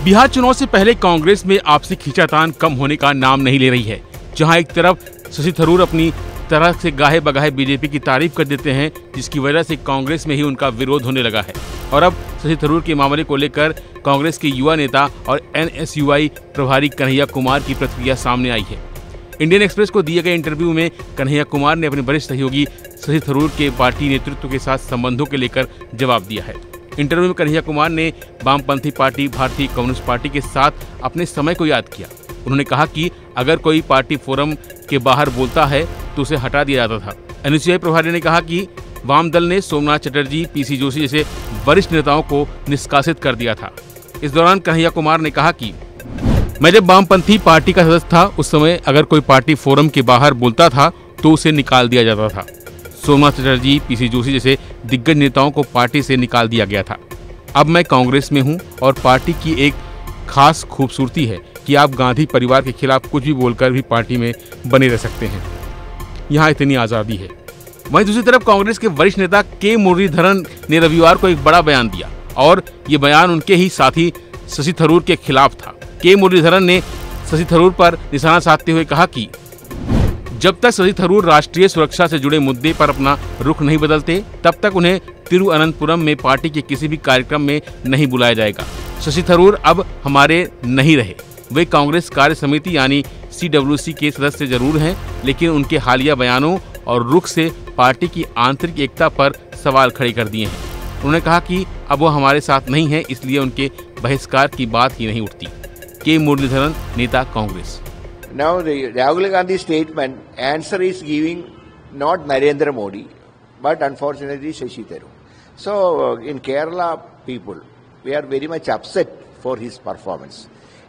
बिहार चुनाव से पहले कांग्रेस में आपसी खींचातान कम होने का नाम नहीं ले रही है। जहां एक तरफ शशि थरूर अपनी तरह से गाहे बगाहे बीजेपी की तारीफ कर देते हैं, जिसकी वजह से कांग्रेस में ही उनका विरोध होने लगा है। और अब शशि थरूर के मामले को लेकर कांग्रेस के युवा नेता और NSUI प्रभारी कन्हैया कुमार की प्रतिक्रिया सामने आई है। इंडियन एक्सप्रेस को दिए गए इंटरव्यू में कन्हैया कुमार ने अपने वरिष्ठ सहयोगी शशि थरूर के पार्टी नेतृत्व के साथ संबंधों को लेकर जवाब दिया है। इंटरव्यू में कन्हैया कुमार ने वामपंथी पार्टी भारतीय कम्युनिस्ट पार्टी के साथ अपने समय को याद किया। उन्होंने कहा कि अगर कोई पार्टी फोरम के बाहर बोलता है तो उसे हटा दिया जाता था। NSUI प्रभारी ने कहा कि वाम दल ने सोमनाथ चटर्जी, PC जोशी जैसे वरिष्ठ नेताओं को निष्कासित कर दिया था। इस दौरान कन्हैया कुमार ने कहा कि मैं जब वामपंथी पार्टी का सदस्य था, उस समय अगर कोई पार्टी फोरम के बाहर बोलता था तो उसे निकाल दिया जाता था। सोमनाथ चटर्जी, PC जोशी जैसे दिग्गज नेताओं को पार्टी से निकाल दिया गया था। अब मैं कांग्रेस में हूं और पार्टी की एक खास खूबसूरती है कि आप गांधी परिवार के खिलाफ कुछ भी बोलकर भी पार्टी में बने रह सकते हैं। यहाँ इतनी आज़ादी है। वहीं दूसरी तरफ कांग्रेस के वरिष्ठ नेता के मुरलीधरन ने रविवार को एक बड़ा बयान दिया और ये बयान उनके ही साथी शशि थरूर के खिलाफ था। के मुरलीधरन ने शशि थरूर पर निशाना साधते हुए कहा कि जब तक शशि थरूर राष्ट्रीय सुरक्षा से जुड़े मुद्दे पर अपना रुख नहीं बदलते, तब तक उन्हें तिरुअनंतपुरम में पार्टी के किसी भी कार्यक्रम में नहीं बुलाया जाएगा। शशि थरूर अब हमारे नहीं रहे। वे कांग्रेस कार्य समिति यानी CWC के सदस्य जरूर हैं, लेकिन उनके हालिया बयानों और रुख से पार्टी की आंतरिक एकता पर सवाल खड़े कर दिए हैं। उन्होंने कहा कि अब वो हमारे साथ नहीं है, इसलिए उनके बहिष्कार की बात ही नहीं उठती। के मुरलीधरन, नेता, Congress. Now the Rahul Gandhi statement answer is giving not Narendra Modi, but unfortunately Shashi Tharoor. So in Kerala people, we are very much upset for his performance,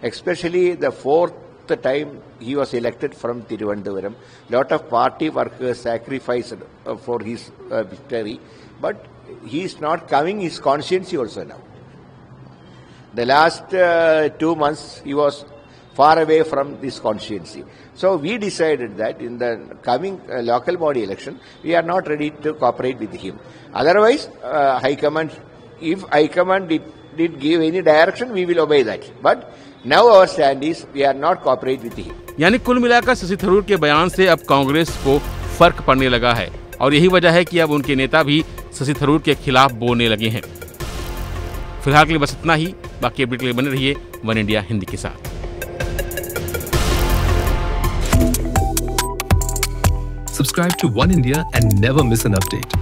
especially the fourth time he was elected from Thiruvananthapuram. Lot of party workers sacrificed for his victory, but he is not coming his conscience also now. The last 2 months he was far away from this constituency. So we decided that in the coming local body election, we are not ready to cooperate with him. Otherwise, High Command, if High Command did give any direction, we will obey that. But now our stand is, we are not cooperate with him. यानी कुल मिलाकर शशि थरूर के बयान से अब कांग्रेस को फर्क पड़ने लगा है और यही वजह है कि अब उनके नेता भी शशि थरूर के खिलाफ बोलने लगे हैं। फिलहाल के लिए बस इतना ही। बाकी अपडेट के लिए बने रहिए वन इंडिया हिंदी के साथ। Subscribe to One India and never miss an update.